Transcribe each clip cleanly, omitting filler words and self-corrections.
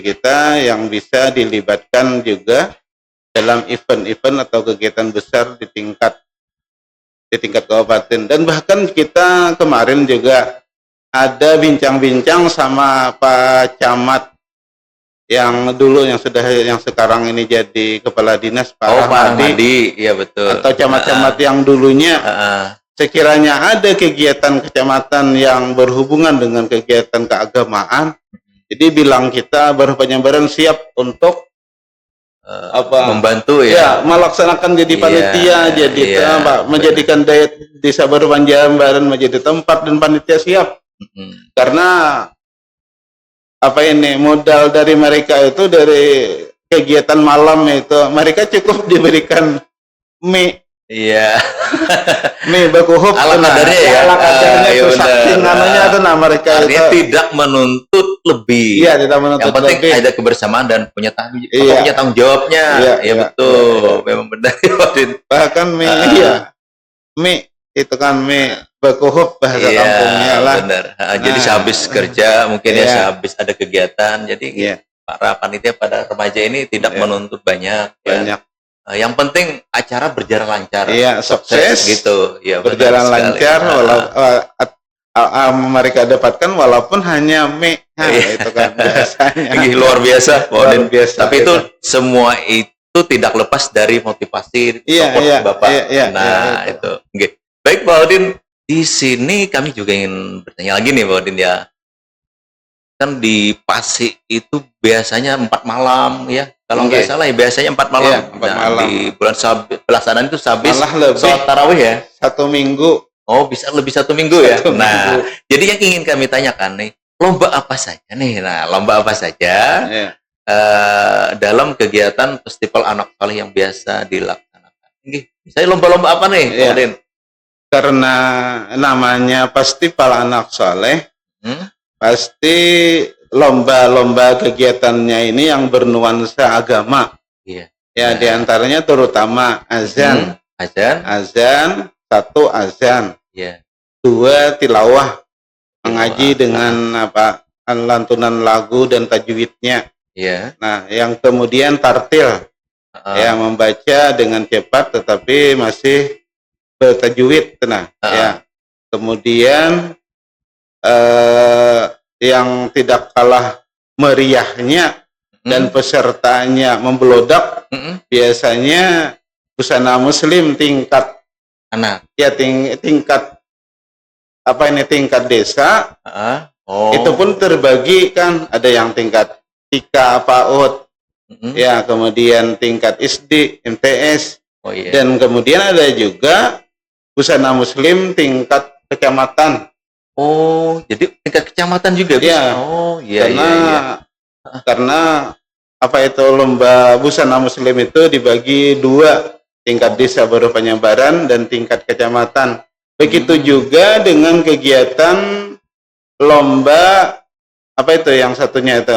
kita yang bisa dilibatkan juga dalam event-event atau kegiatan besar di tingkat kabupaten. Dan bahkan kita kemarin juga ada bincang-bincang sama Pak Camat yang dulu yang sekarang ini jadi kepala dinas, Pak Rahmadi, iya betul. Atau camat-camat yang dulunya. Sekiranya ada kegiatan kecamatan yang berhubungan dengan kegiatan keagamaan, jadi bilang kita Baru Panjambaran siap untuk membantu ya, melaksanakan jadi panitia, menjadikan desa Baru Panjambaran menjadi tempat dan panitia siap. Karena modal dari mereka itu dari kegiatan malam itu mereka cukup diberikan mie. Iya. Mie bakuhup ala kadarnya ya. Ala kadarnya itu saking namanya itu mereka artinya itu tidak menuntut lebih. Iya, tidak menuntut yang penting lebih. ada kebersamaan dan punya tanggung jawabnya. Iya, betul. Memang benar. Bahkan mie mie itu kan mie bakuhup bahasa kampungnya lah. Benar. Jadi sehabis kerja mungkin sehabis ada kegiatan. Jadi para panitia pada remaja ini tidak menuntut banyak. Yang penting acara berjalan lancar. Iya, sukses gitu. Ya, berjalan lancar mereka dapatkan walaupun hanya mie. Itu kan biasanya. Luar biasa. Tapi itu semua itu tidak lepas dari motivasi support Bapak. Itu. Okay. Baik Pak Udin, di sini kami juga ingin bertanya lagi nih Pak Udin ya. Kan di Pasi itu biasanya 4 malam ya. Kalau nggak salah ya biasanya 4 malam. Malam. Di bulan pelaksanaan itu habis sholat tarawih ya. 1 minggu. Oh, bisa lebih 1 minggu ya. Nah, jadi yang ingin kami tanyakan nih, lomba apa saja nih? Nah, lomba apa saja dalam kegiatan Festival Anak Saleh yang biasa dilaksanakan? Saya lomba-lomba apa nih, Pak Udin? Karena namanya Festival Anak Saleh, pasti lomba-lomba kegiatannya ini yang bernuansa agama. Diantaranya terutama azan. Azan, 1 azan. 2 tilawah, mengaji dengan lantunan lagu dan tajwidnya. Nah, yang kemudian tartil, membaca dengan cepat tetapi masih bertajwid. Kemudian yang tidak kalah meriahnya dan pesertanya membelodak, biasanya busana muslim tingkat anak. Tingkat desa. Itu pun terbagi kan, ada yang tingkat TK, PAUD, kemudian tingkat SD, MTS, dan kemudian ada juga busana muslim tingkat kecamatan. Oh, jadi tingkat kecamatan juga bisa. Karena lomba busana muslim itu dibagi 2, tingkat desa Baru Panjambaran dan tingkat kecamatan. Begitu juga dengan kegiatan lomba yang satunya itu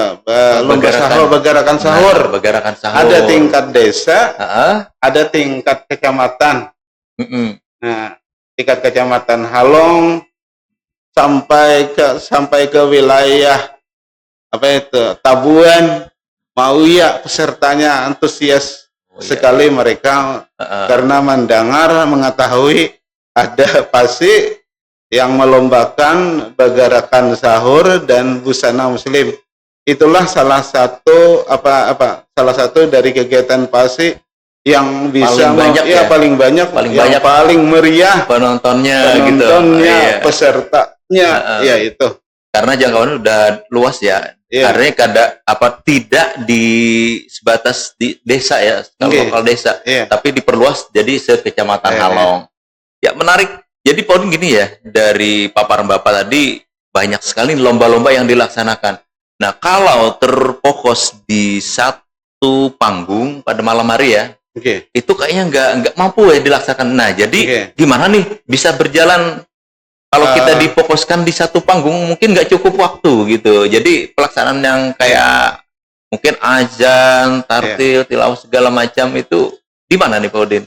lomba sahur, begarakan sahur. Ada tingkat desa, ada tingkat kecamatan. Nah, tingkat kecamatan Halong sampai ke wilayah Tabuan, Mauya, pesertanya antusias sekali mereka karena mendengar mengetahui ada Pasi yang melombakan begarakan sahur dan busana muslim. Itulah salah satu dari kegiatan Pasi yang bisa paling banyak, paling meriah penontonnya pesertanya itu. Karena jangkauannya udah luas ya. Artinya tidak di sebatas di desa ya, lokal desa, tapi diperluas jadi sekecamatan Halong. Ya menarik. Jadi poin gini ya, dari paparan Bapak tadi banyak sekali lomba-lomba yang dilaksanakan. Nah, kalau terfokus di satu panggung pada malam hari ya, itu kayaknya nggak mampu ya dilaksanakan. Nah, jadi gimana nih bisa berjalan kalau kita difokuskan di satu panggung mungkin nggak cukup waktu gitu. Jadi pelaksanaan yang kayak mungkin azan, tartil, tilawah segala macam itu di mana nih Pak Udin?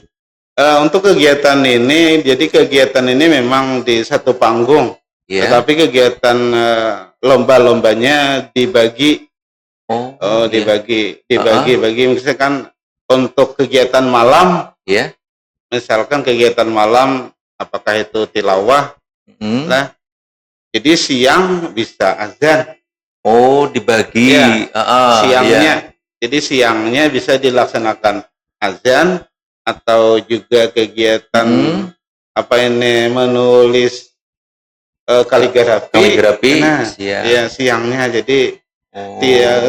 Untuk kegiatan ini, jadi kegiatan ini memang di satu panggung, tetapi kegiatan lomba-lombanya dibagi Oh, dibagi misalkan untuk kegiatan malam, ya. Misalkan kegiatan malam apakah itu tilawah lah. Jadi siang bisa azan. Oh, dibagi. Ya, siangnya. Jadi siangnya bisa dilaksanakan azan atau juga kegiatan menulis kaligrafi. Nah, ya siangnya. Jadi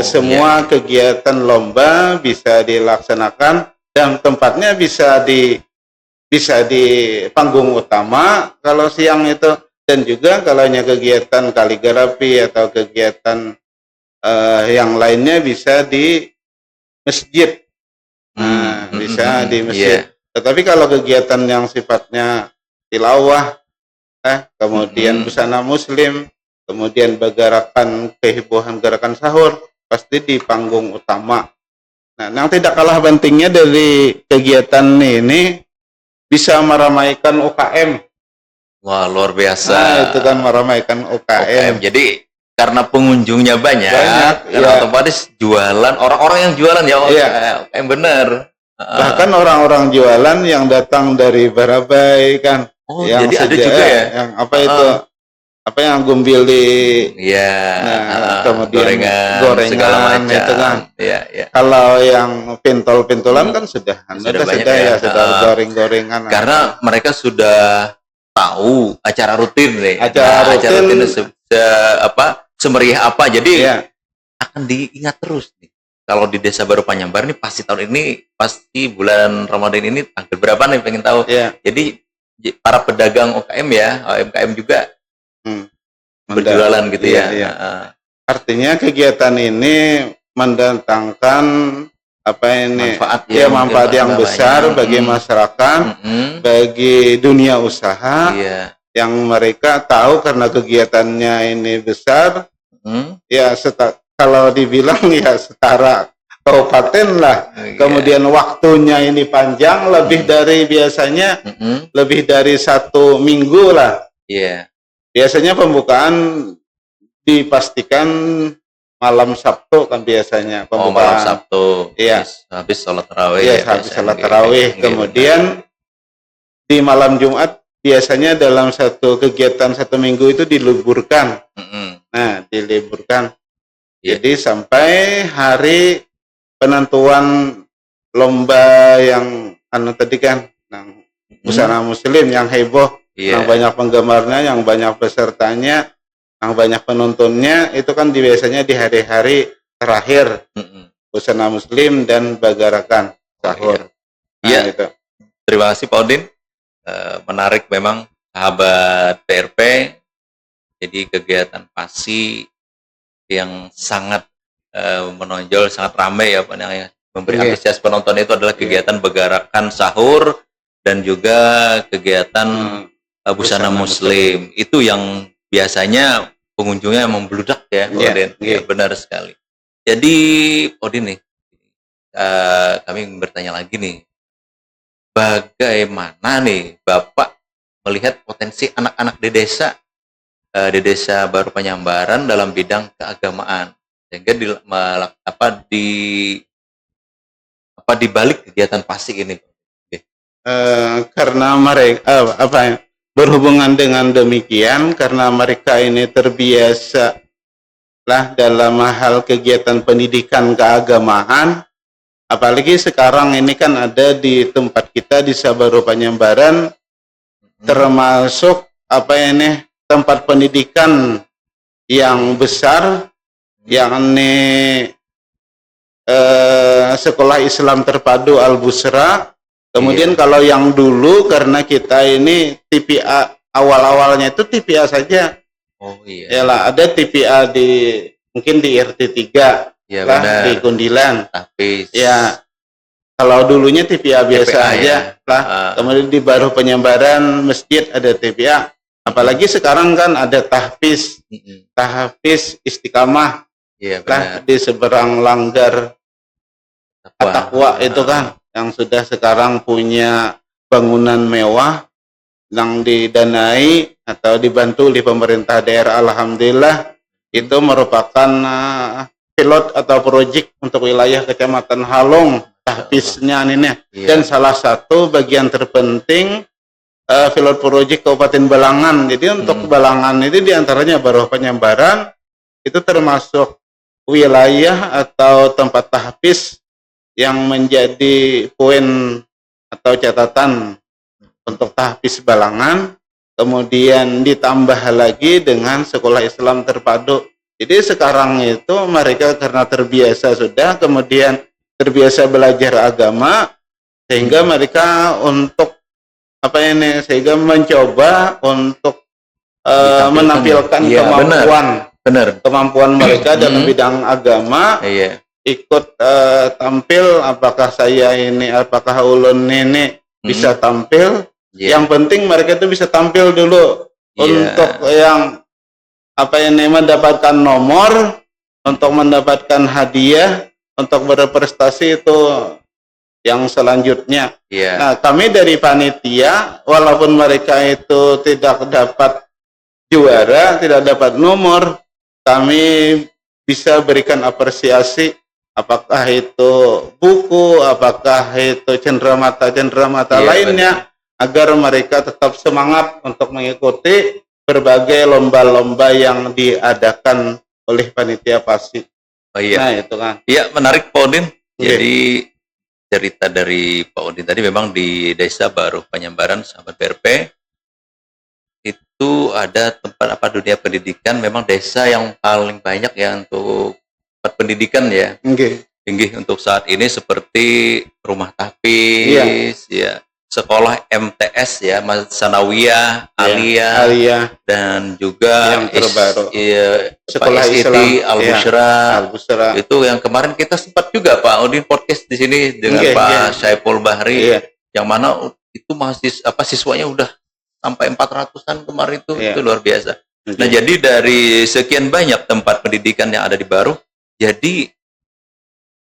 semua kegiatan lomba bisa dilaksanakan dan tempatnya bisa di panggung utama kalau siang itu, dan juga kalau hanya kegiatan kaligrafi atau kegiatan yang lainnya bisa di masjid. Nah, bisa di masjid. Tetapi kalau kegiatan yang sifatnya tilawah, kemudian busana muslim, kemudian bergerakan kehebohan gerakan sahur, pasti di panggung utama. Nah, yang tidak kalah pentingnya dari kegiatan ini bisa meramaikan UKM. Wah, luar biasa. Nah, itu kan meramaikan UKM. Jadi karena pengunjungnya banyak otomatis jualan, orang-orang yang jualan ya UKM, bener. Bahkan orang-orang jualan yang datang dari Barabai kan. Yang jadi ada juga ya. Yang yang gumbili, kemudian gorengan segala macam. Itu kan. Kalau yang pintol-pintolan kan sudah goreng-gorengan. Karena mereka sudah tahu acara rutin nih. Acara rutin semeriah apa. Jadi akan diingat terus nih. Kalau di Desa Baru Panyambar nih pasti tahun ini, pasti bulan Ramadan ini tanggal berapa nih, pengen tahu. Jadi para pedagang UMKM juga berjualan gitu ya. Artinya kegiatan ini mendatangkan manfaat yang besar bagi masyarakat, bagi dunia usaha, yang mereka tahu karena kegiatannya ini besar. Kalau dibilang setara kabupaten lah. Kemudian waktunya ini panjang, lebih dari biasanya, lebih dari 1 minggu lah. Biasanya pembukaan dipastikan malam Sabtu kan biasanya pembukaan. Malam Sabtu. Habis sholat tarawih. Habis sholat tarawih. Kemudian di malam Jumat biasanya dalam satu kegiatan 1 minggu itu diliburkan. Nah, diliburkan. Jadi sampai hari penentuan lomba yang tadi kan, yang busana muslim yang heboh. Yang banyak penggemarnya, yang banyak pesertanya, yang banyak penontonnya, itu kan biasanya di hari-hari terakhir busana muslim dan bagarakan sahur. Gitu. Terima kasih Pak Udin. Menarik memang sahabat PRP. Jadi kegiatan PASI yang sangat menonjol, sangat ramai memberi antusias penonton itu adalah kegiatan begarakan sahur dan juga kegiatan busana muslim. Itu yang biasanya pengunjungnya membludak ya, Pak Udin. Benar sekali. Jadi Pak Udin nih, kami bertanya lagi nih, bagaimana nih Bapak melihat potensi anak-anak di desa Baru Panyambaran dalam bidang keagamaan, sehingga di balik kegiatan PASI ini? Karena mereka berhubungan dengan demikian, karena mereka ini terbiasa lah dalam hal kegiatan pendidikan keagamaan, apalagi sekarang ini kan ada di tempat kita di Desa Baru Panyambaran, termasuk tempat pendidikan yang besar, yakni Sekolah Islam Terpadu Al-Busra. Kemudian kalau yang dulu, karena kita ini TPA awal-awalnya itu TPA saja. Ada TPA mungkin di RT 3 di Kundilan. Kalau dulunya TPA biasa aja lah. Kemudian di Baru Panyambaran masjid ada TPA. Apalagi sekarang kan ada tahfiz istiqamah di seberang langgar At-Taqwa itu kan, yang sudah sekarang punya bangunan mewah yang didanai atau dibantu oleh pemerintah daerah. Alhamdulillah, itu merupakan pilot atau proyek untuk wilayah Kecamatan Halong, tahfiznya ini. Dan salah satu bagian terpenting pilot proyek Kabupaten Balangan. Jadi untuk Balangan itu diantaranya Baruh Penyambaran, itu termasuk wilayah atau tempat tahfiz yang menjadi poin atau catatan untuk tahfiz Balangan. Kemudian ditambah lagi dengan sekolah Islam terpadu. Jadi sekarang itu mereka karena terbiasa sudah, kemudian terbiasa belajar agama, sehingga mereka untuk sehingga mencoba untuk menampilkan kemampuan mereka dalam bidang agama. Ikut tampil, apakah ulun ini bisa tampil. Yang penting mereka itu bisa tampil dulu untuk yang mendapatkan nomor, untuk mendapatkan hadiah, untuk berprestasi itu yang selanjutnya. Nah, kami dari panitia, walaupun mereka itu tidak dapat juara, tidak dapat nomor, kami bisa berikan apresiasi, apakah itu buku, apakah itu cenderamata lainnya, agar mereka tetap semangat untuk mengikuti berbagai lomba-lomba yang diadakan oleh panitia PASI. Nah, itu kan. Iya, menarik Pak Udin. Jadi cerita dari Pak Udin tadi memang di Desa Baruh Penyambaran, sahabat BRP, itu ada tempat dunia pendidikan, memang desa yang paling banyak ya untuk tempat pendidikan ya. Tinggi untuk saat ini seperti rumah tahfiz, sekolah MTS ya, Sanawiyah, Aliyah, dan juga yang terbaru sekolah SIT Al-Bushra. Itu yang kemarin kita sempat juga Pak Udin podcast di sini dengan Pak Syaiful Bahri, yang mana itu siswanya udah sampai 400-an kemarin itu luar biasa. Nah, jadi dari sekian banyak tempat pendidikan yang ada di Baruh, jadi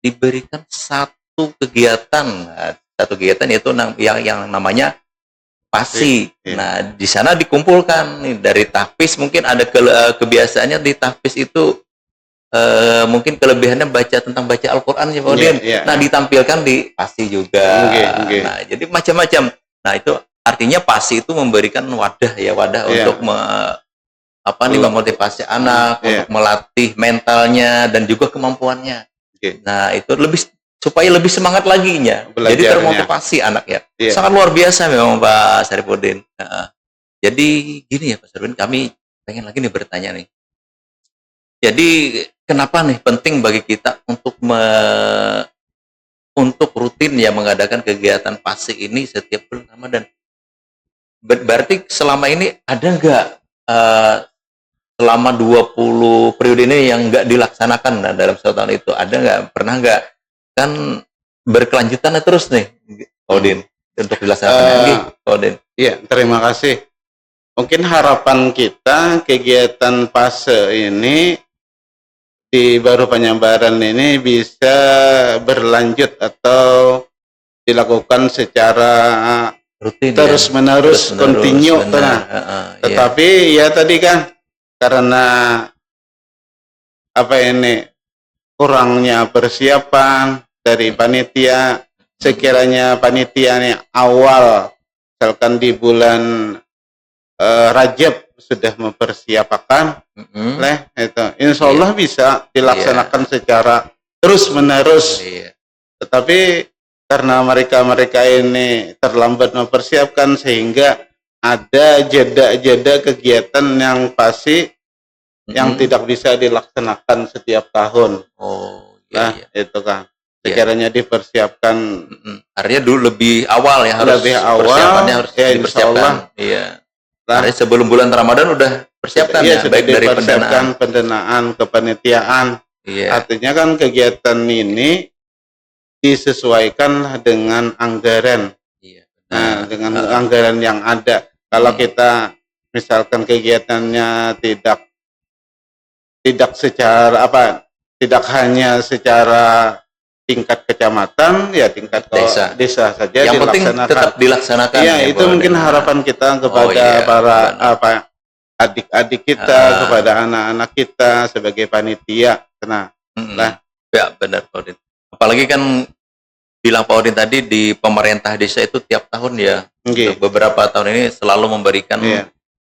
diberikan satu kegiatan yaitu yang namanya PASI. Nah, di sana dikumpulkan nih dari tahfiz, mungkin ada kebiasaannya di tahfiz itu mungkin kelebihannya tentang baca Al-Qur'an ya Pak Udin. Nah, ditampilkan di PASI juga. Nah, jadi macam-macam. Nah, itu artinya PASI itu memberikan wadah untuk memotivasi anak, untuk melatih mentalnya dan juga kemampuannya. Nah, itu supaya lebih semangat lagi jadi termotivasi anak ya. Sangat luar biasa memang Pak Syarifudin. Jadi gini ya Pak Syarifudin, kami pengen lagi nih bertanya nih. Jadi kenapa nih penting bagi kita untuk rutin ya mengadakan kegiatan PASI ini setiap bulan Ramadan? Berarti selama ini ada nggak selama 20 periode ini yang nggak dilaksanakan dalam satu tahun itu? Ada nggak? Pernah nggak? Kan berkelanjutan terus nih, Odin, untuk dilaksanakan Odin. Iya, terima kasih. Mungkin harapan kita kegiatan PASE ini di Baruh Penyambaran ini bisa berlanjut atau dilakukan secara rutin, terus menerus, continue. Tetapi ya tadi kan karena kurangnya persiapan dari panitia, sekiranya panitianya awal, misalkan di bulan Rajab sudah mempersiapkan, itu insya Allah bisa dilaksanakan secara terus menerus. Tetapi karena mereka ini terlambat mempersiapkan, sehingga ada jeda-jeda kegiatan yang pasti yang tidak bisa dilaksanakan setiap tahun. Itu kan. Sekiranya dipersiapkan. Artinya dulu lebih awal ya, persiapannya harus dipersiapkan. Artinya sebelum bulan Ramadan udah persiapkan baik dari pendanaan, kepanitiaan. Artinya kan kegiatan ini disesuaikan dengan anggaran. Dengan anggaran yang ada. Kalau kita misalkan kegiatannya tidak hanya secara tingkat kecamatan, ya tingkat desa saja yang penting tetap dilaksanakan. Itu mungkin harapan kita kepada para adik-adik kita, kepada anak-anak kita sebagai panitia. Nah, Lah, ya benar Pak Udin. Apalagi kan bilang Pak Udin tadi di pemerintah desa itu tiap tahun ya, untuk beberapa tahun ini selalu memberikan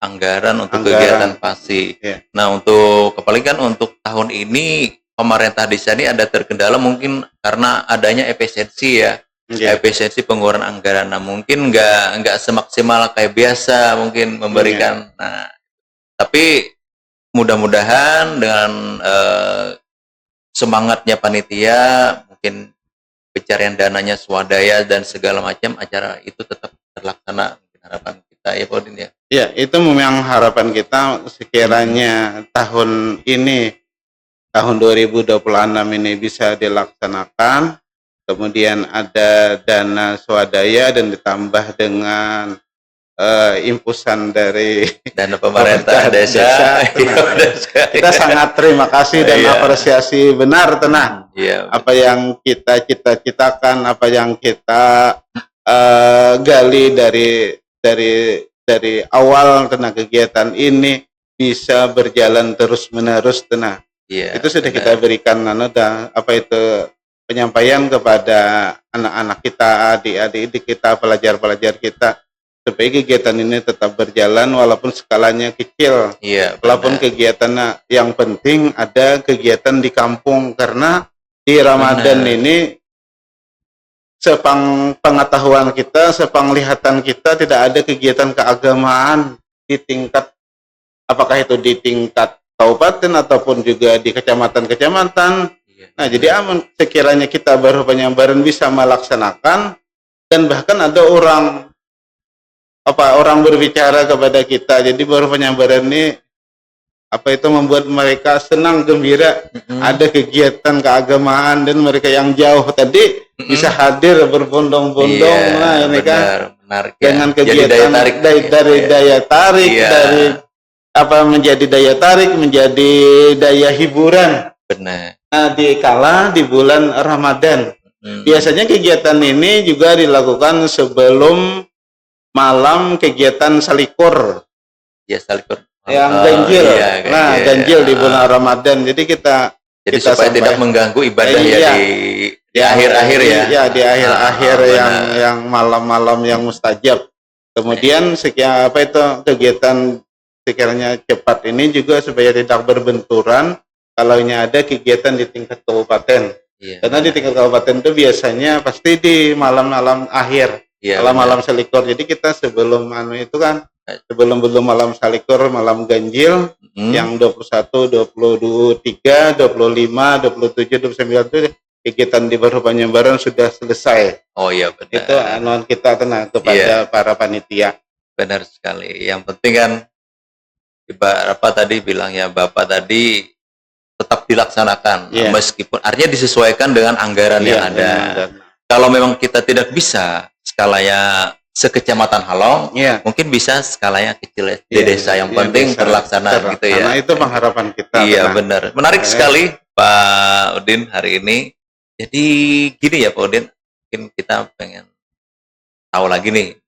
anggaran untuk kegiatan PASI. Nah, untuk apalagi kan untuk tahun ini pemerintah desa ini ada terkendala mungkin karena adanya efisiensi ya. Efisiensi pengeluaran anggaran. Nah, mungkin nggak semaksimal kayak biasa mungkin memberikan. Nah, tapi mudah-mudahan dengan semangatnya panitia, mungkin pencarian dananya swadaya dan segala macam, acara itu tetap terlaksana. Harapan kita ya Pak Udin ya. Ya, itu memang harapan kita sekiranya tahun ini, tahun 2026 ini bisa dilaksanakan. Kemudian ada dana swadaya dan ditambah dengan impusan dari dana pemerintah desa. Kita sangat terima kasih dan apresiasi benar tenang. Apa yang kita cita-citakan, apa yang kita gali dari awal tentang kegiatan ini bisa berjalan terus-menerus tenang. Itu sudah kita berikan penyampaian kepada anak-anak kita, adik-adik kita, pelajar-pelajar kita, supaya kegiatan ini tetap berjalan walaupun skalanya kecil. Walaupun kegiatannya yang penting ada kegiatan di kampung, karena di Ramadan ini sepengetahuan kita, sepenglihatan kita tidak ada kegiatan keagamaan di tingkat, apakah itu di tingkat kabupaten ataupun juga di kecamatan-kecamatan. Nah, jadi sekiranya kita baru penyambaran bisa melaksanakan, dan bahkan ada orang berbicara kepada kita, jadi baru penyambaran ini membuat mereka senang, gembira, ada kegiatan keagamaan, dan mereka yang jauh tadi bisa hadir berbondong-bondong. Nah, ini kan dengan kegiatan daya tarik, menjadi daya tarik, menjadi daya hiburan. Benar. Nah, di bulan Ramadan, biasanya kegiatan ini juga dilakukan sebelum malam kegiatan salikur. Salikur. Yang ganjil. Ganjil di bulan Ramadan. Jadi kita supaya tidak mengganggu ibadah di akhir-akhir ya. Iya, di akhir-akhir yang malam-malam yang mustajab. Kemudian kegiatan sekiranya cepat ini juga supaya tidak berbenturan. Kalau ada kegiatan di tingkat kabupaten, karena di tingkat kabupaten itu biasanya pasti di malam-malam akhir, malam salikur. Jadi kita sebelum sebelum malam salikur, malam ganjil, yang 21, 23, 25, 27, 29 itu kegiatan di baru penyambaran sudah selesai. Oh iya benar. Itu anuan kita kepada para panitia. Benar sekali. Yang penting kan tadi bilangnya Bapak tadi tetap dilaksanakan, meskipun artinya disesuaikan dengan anggaran yang ada. Kalau memang kita tidak bisa skalanya sekecamatan Halong, mungkin bisa skalanya kecil di desa, yang penting terlaksana gitu ya. Karena itu pengharapan kita. Iya benar. Menarik sekali Pak Udin hari ini. Jadi gini ya Pak Udin, mungkin kita pengen tahu lagi nih.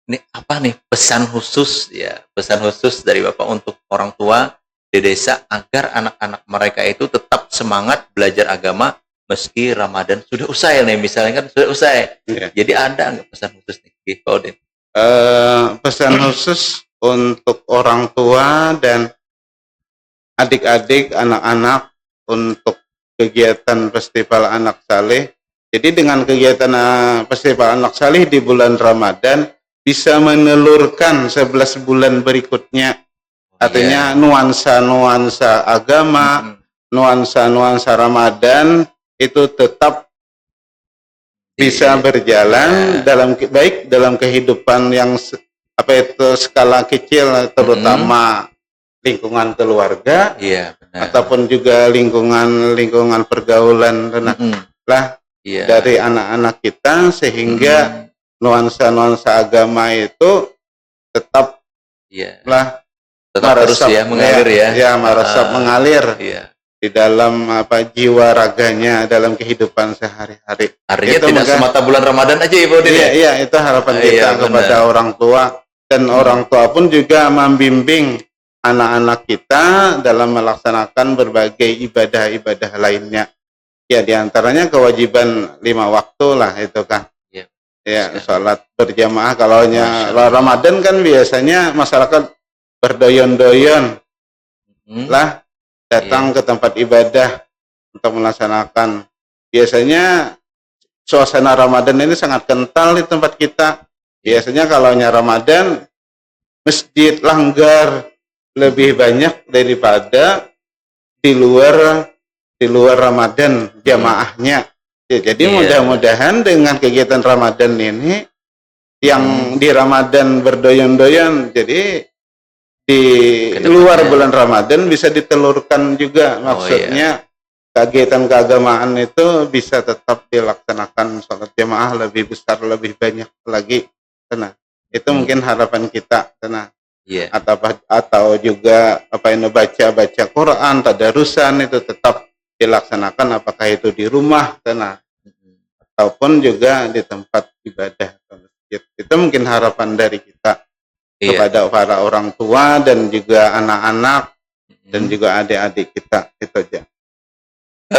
Ini apa nih pesan khusus dari Bapak untuk orang tua di desa agar anak-anak mereka itu tetap semangat belajar agama meski Ramadan sudah usai nih, misalnya kan sudah usai. Jadi ada nggak pesan khusus nih Pak Udin? Pesan khusus untuk orang tua dan adik-adik, anak-anak untuk kegiatan Festival Anak Saleh. Jadi dengan kegiatan Festival Anak Saleh di bulan Ramadan bisa menelurkan 11 bulan berikutnya. Artinya nuansa-nuansa agama, nuansa-nuansa Ramadan itu tetap bisa berjalan baik dalam kehidupan yang skala kecil, terutama lingkungan keluarga, ataupun juga lingkungan pergaulan dari anak-anak kita, sehingga nuansa-nuansa agama itu tetap terus mengalir mengalir di dalam jiwa raganya dalam kehidupan sehari-hari. Artinya itu tidak semata bulan Ramadan aja ya Pak Udin. Iya, itu harapan kita kepada orang tua, dan orang tua pun juga membimbing anak-anak kita dalam melaksanakan berbagai ibadah-ibadah lainnya. Ya, diantaranya kewajiban 5 waktu lah itu kan. Ya, sholat berjamaah. Kalau Ramadan kan biasanya masyarakat berdoyon-doyon lah datang ke tempat ibadah untuk melaksanakan. Biasanya suasana Ramadan ini sangat kental di tempat kita. Biasanya kalau Ramadan masjid langgar lebih banyak daripada di luar Ramadan jamaahnya. Ya, jadi mudah-mudahan dengan kegiatan Ramadan ini yang di Ramadan berdoyon-doyon, jadi di luar bulan Ramadan bisa ditelurkan juga. Maksudnya kegiatan keagamaan itu bisa tetap dilaksanakan, sholat jamaah lebih besar, lebih banyak lagi. Nah, itu mungkin harapan kita. Nah, atau juga baca Quran, tadarusan itu tetap dilaksanakan, apakah itu di rumah ataupun juga di tempat ibadah atau masjid. Itu mungkin harapan dari kita kepada para orang tua dan juga anak-anak dan juga adik-adik kita. Itu aja.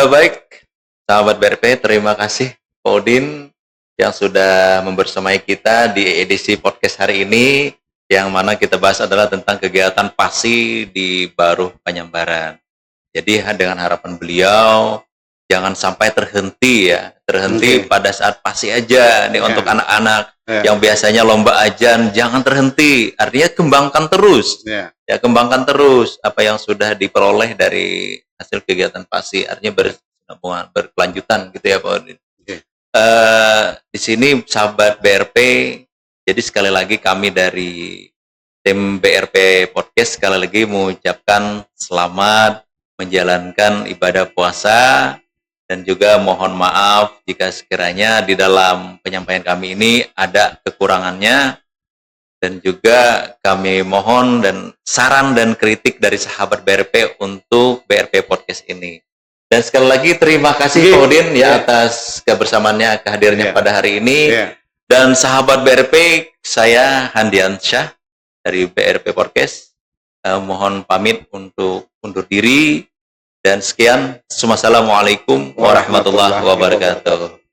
Baik, sahabat BRP, terima kasih Pak Udin yang sudah membersamai kita di edisi podcast hari ini, yang mana kita bahas adalah tentang kegiatan PASI di Baruh Penyambaran. Jadi dengan harapan beliau jangan sampai terhenti pada saat PASI aja nih untuk anak-anak yang biasanya lomba ajan, jangan terhenti. Artinya kembangkan terus. Ya, kembangkan terus apa yang sudah diperoleh dari hasil kegiatan PASI, artinya berkelanjutan gitu ya Pak Udin. Di sini sahabat BRP, jadi sekali lagi kami dari tim BRP Podcast sekali lagi mengucapkan selamat menjalankan ibadah puasa, dan juga mohon maaf jika sekiranya di dalam penyampaian kami ini ada kekurangannya, dan juga kami mohon dan saran dan kritik dari sahabat BRP untuk BRP Podcast ini. Dan sekali lagi terima kasih Pak Udin atas kebersamaannya, kehadirannya pada hari ini. Dan sahabat BRP, saya Handian Syah dari BRP Podcast. Mohon pamit untuk undur diri, dan sekian. Assalamualaikum warahmatullahi wabarakatuh.